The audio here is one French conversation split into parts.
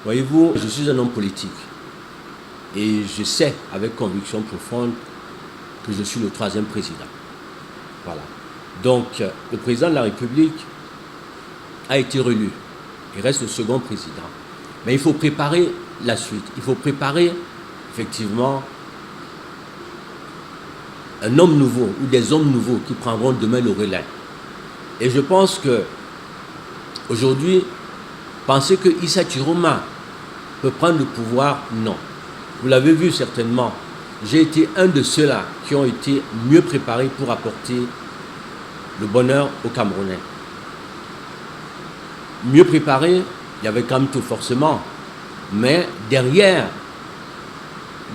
Voyez-vous, je suis un homme politique et je sais avec conviction profonde que je suis le 3e président. Voilà. Donc, le président de la République a été réélu. Il reste le 2e président. Mais il faut préparer la suite. Il faut préparer, effectivement, un homme nouveau ou des hommes nouveaux qui prendront demain le relais. Et je pense que, aujourd'hui, penser que Issa Chiroma peut prendre le pouvoir, non. Vous l'avez vu certainement. J'ai été un de ceux-là qui ont été mieux préparés pour apporter le bonheur aux Camerounais. Mieux préparé, il y avait quand même tout forcément. Mais derrière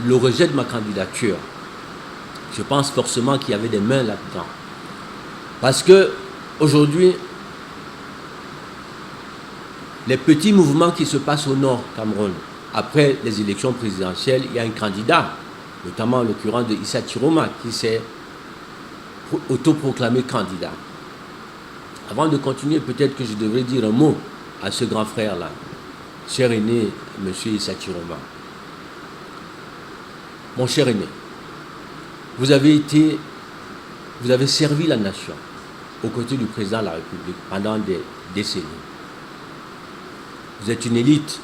le rejet de ma candidature, je pense forcément qu'il y avait des mains là-dedans. Parce que aujourd'hui, les petits mouvements qui se passent au nord Cameroun, après les élections présidentielles, il y a un candidat, notamment en l'occurrence de Issa Chiroma, qui s'est autoproclamé candidat. Avant de continuer, peut-être que je devrais dire un mot à ce grand frère-là, cher aîné, M. Issa Chiroma. Mon cher aîné, vous avez servi la nation aux côtés du président de la République pendant des décennies. Vous êtes une élite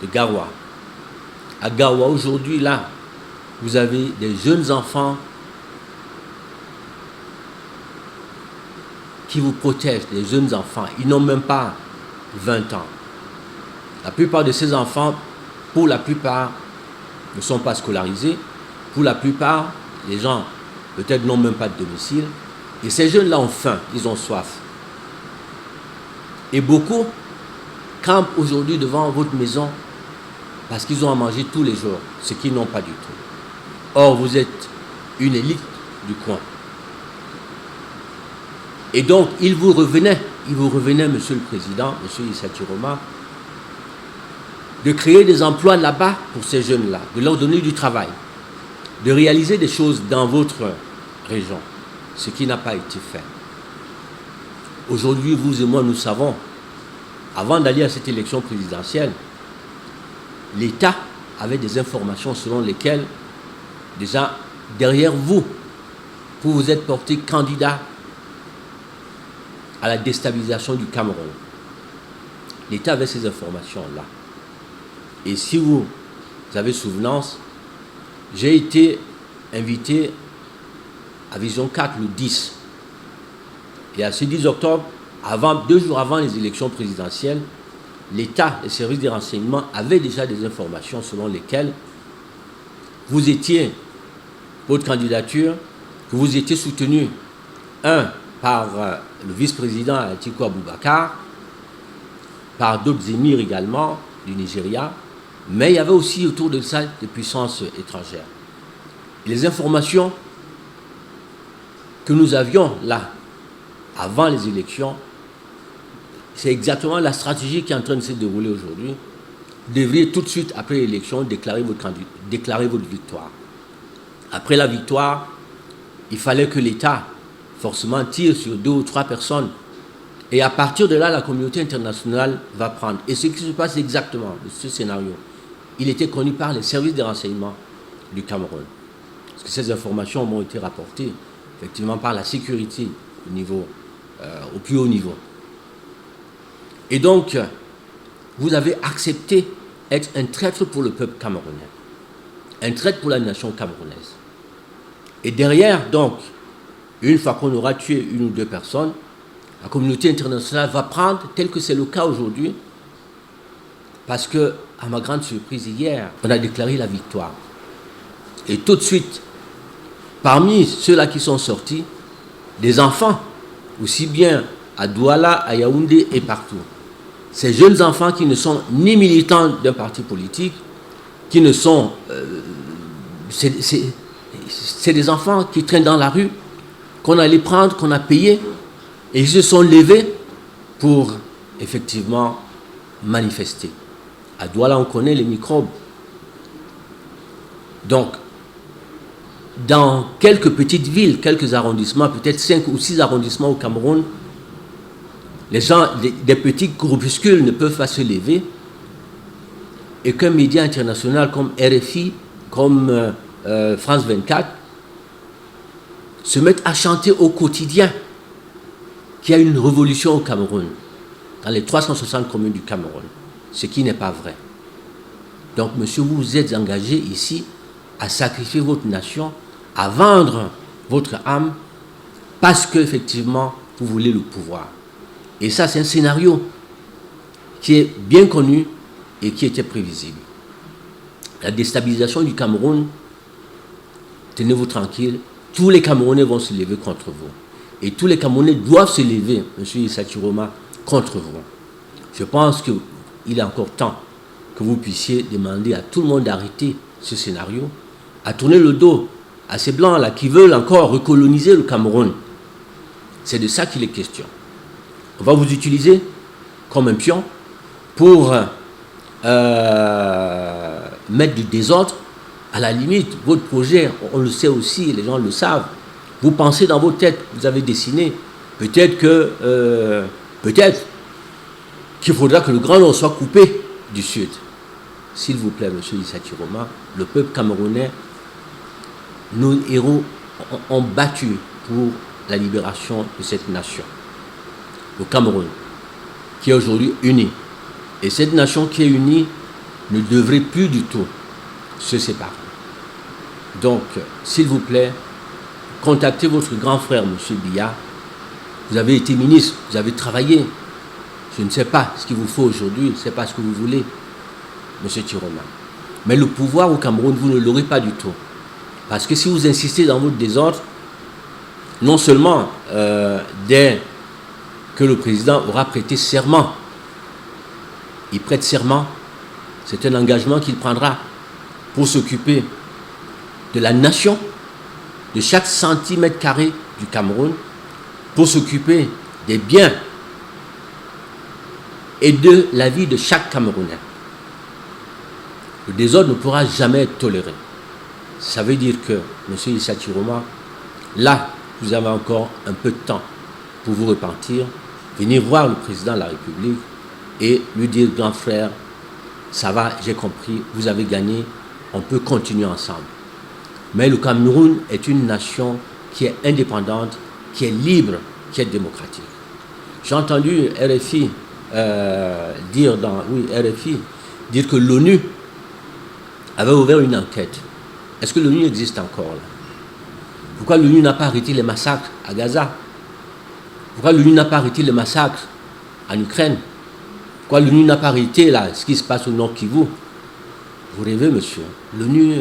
de Garoua. À Garoua, aujourd'hui, là, vous avez des jeunes enfants qui vous protègent, des jeunes enfants. Ils n'ont même pas 20 ans. La plupart de ces enfants, pour la plupart, ne sont pas scolarisés. Pour la plupart, les gens, peut-être, n'ont même pas de domicile. Et ces jeunes-là ont faim, ils ont soif. Et beaucoup campent aujourd'hui devant votre maison parce qu'ils ont à manger tous les jours, ce qu'ils n'ont pas du tout. Or, vous êtes une élite du coin. Et donc, il vous revenait, Monsieur le Président, Monsieur Issa Chiroma, de créer des emplois là-bas pour ces jeunes-là, de leur donner du travail, de réaliser des choses dans votre région, ce qui n'a pas été fait. Aujourd'hui, vous et moi, nous savons, avant d'aller à cette élection présidentielle, l'État avait des informations selon lesquelles, déjà, derrière vous, vous êtes porté candidat à la déstabilisation du Cameroun. L'État avait ces informations-là. Et si vous avez souvenance, j'ai été invité à Vision 4 le 10. Et à ce 10 octobre, 2 jours avant les élections présidentielles, l'État, les services de renseignement avaient déjà des informations selon lesquelles vous étiez, votre candidature, que vous étiez soutenu, par le vice-président Atiku Abubakar, par d'autres émirs également du Nigeria, mais il y avait aussi autour de ça des puissances étrangères. Et les informations que nous avions là, avant les élections, c'est exactement la stratégie qui est en train de se dérouler aujourd'hui. Vous devriez tout de suite, après l'élection, déclarer votre victoire. Après la victoire, il fallait que l'État, forcément, tire sur 2 ou 3 personnes. Et à partir de là, la communauté internationale va prendre. Et ce qui se passe exactement, ce scénario, il était connu par les services de renseignement du Cameroun. Parce que ces informations m'ont été rapportées, effectivement, par la sécurité au plus haut niveau. Et donc, vous avez accepté être un traître pour le peuple camerounais, un traître pour la nation camerounaise. Et derrière, donc, une fois qu'on aura tué 1 ou 2 personnes, la communauté internationale va prendre, tel que c'est le cas aujourd'hui, parce que, à ma grande surprise, hier, on a déclaré la victoire. Et tout de suite, parmi ceux-là qui sont sortis, des enfants, aussi bien à Douala, à Yaoundé et partout. Ces jeunes enfants qui ne sont ni militants d'un parti politique, qui ne sont... c'est des enfants qui traînent dans la rue, qu'on allait prendre, qu'on a payé, et ils se sont levés pour, effectivement, manifester. À Douala, on connaît les microbes. Donc, dans quelques petites villes, quelques arrondissements, peut-être 5 ou 6 arrondissements au Cameroun, les gens, des petits groupuscules ne peuvent pas se lever et qu'un média international comme RFI, comme France 24, se mettent à chanter au quotidien qu'il y a une révolution au Cameroun, dans les 360 communes du Cameroun, ce qui n'est pas vrai. Donc, monsieur, vous vous êtes engagé ici à sacrifier votre nation, à vendre votre âme, parce qu'effectivement, vous voulez le pouvoir. Et ça, c'est un scénario qui est bien connu et qui était prévisible. La déstabilisation du Cameroun, tenez-vous tranquille, tous les Camerounais vont se lever contre vous. Et tous les Camerounais doivent se lever, monsieur Issa Chiroma, contre vous. Je pense qu'il est encore temps que vous puissiez demander à tout le monde d'arrêter ce scénario, à tourner le dos à ces Blancs-là qui veulent encore recoloniser le Cameroun. C'est de ça qu'il est question. On va vous utiliser comme un pion pour mettre du désordre. À la limite, votre projet, on le sait aussi, les gens le savent. Vous pensez dans vos têtes, vous avez dessiné, peut-être qu'il faudra que le Grand Nord soit coupé du Sud. S'il vous plaît, monsieur Issa Chiroma, le peuple camerounais, nos héros ont battu pour la libération de cette nation. Le Cameroun, qui est aujourd'hui uni. Et cette nation qui est unie ne devrait plus du tout se séparer. Donc, s'il vous plaît, contactez votre grand frère, M. Biya. Vous avez été ministre, vous avez travaillé. Je ne sais pas ce qu'il vous faut aujourd'hui, je ne sais pas ce que vous voulez, M. Chiroma. Mais le pouvoir au Cameroun, vous ne l'aurez pas du tout. Parce que si vous insistez dans votre désordre, non seulement dès que le président aura prêté serment, il prête serment, c'est un engagement qu'il prendra pour s'occuper de la nation, de chaque centimètre carré du Cameroun, pour s'occuper des biens et de la vie de chaque Camerounais. Le désordre ne pourra jamais être toléré. Ça veut dire que, M. Issa Chiroma, là, vous avez encore un peu de temps pour vous repentir, venir voir le président de la République et lui dire, grand frère, ça va, j'ai compris, vous avez gagné, on peut continuer ensemble. Mais le Cameroun est une nation qui est indépendante, qui est libre, qui est démocratique. J'ai entendu RFI dire que l'ONU avait ouvert une enquête. Est-ce que l'ONU existe encore là? Pourquoi l'ONU n'a pas arrêté les massacres à Gaza? Pourquoi l'ONU n'a pas arrêté les massacres en Ukraine? Pourquoi l'ONU n'a pas arrêté là, ce qui se passe au Nord Kivu? Vous rêvez, monsieur. L'ONU,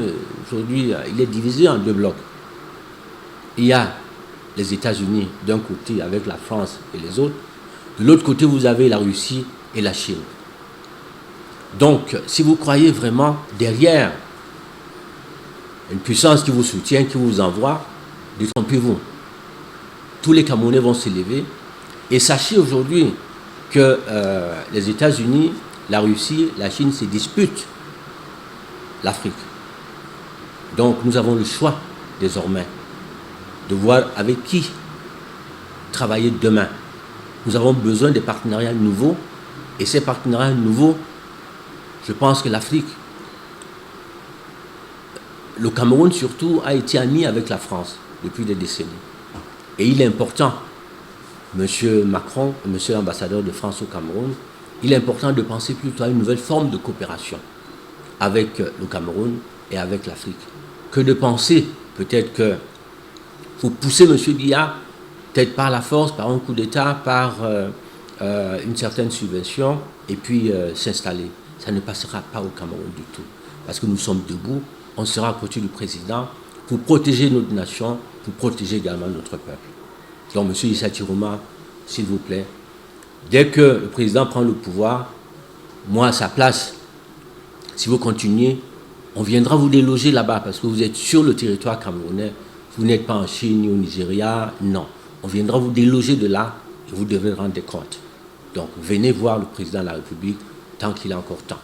aujourd'hui, il est divisé en deux blocs. Il y a les États-Unis d'un côté avec la France et les autres. De l'autre côté, vous avez la Russie et la Chine. Donc, si vous croyez vraiment derrière une puissance qui vous soutient, qui vous envoie, détrompez-vous. Tous les Camerounais vont se lever. Et sachez aujourd'hui que les États-Unis, la Russie, la Chine se disputent l'Afrique. Donc nous avons le choix désormais de voir avec qui travailler demain. Nous avons besoin de partenariats nouveaux et ces partenariats nouveaux, je pense que l'Afrique, le Cameroun surtout, a été ami avec la France depuis des décennies. Et il est important, Monsieur Macron, Monsieur l'ambassadeur de France au Cameroun, il est important de penser plutôt à une nouvelle forme de coopération avec le Cameroun et avec l'Afrique, que de penser peut-être que vous poussez M. Biya, peut-être par la force, par un coup d'État, par une certaine subvention, et puis s'installer. Ça ne passera pas au Cameroun du tout, parce que nous sommes debout, on sera à côté du président pour protéger notre nation, pour protéger également notre peuple. Donc, M. Issa Chiroma, s'il vous plaît, dès que le président prend le pouvoir, moi à sa place, si vous continuez, on viendra vous déloger là-bas parce que vous êtes sur le territoire camerounais. Vous n'êtes pas en Chine ni au Nigeria, non. On viendra vous déloger de là et vous devrez rendre des comptes. Donc venez voir le président de la République tant qu'il a encore temps.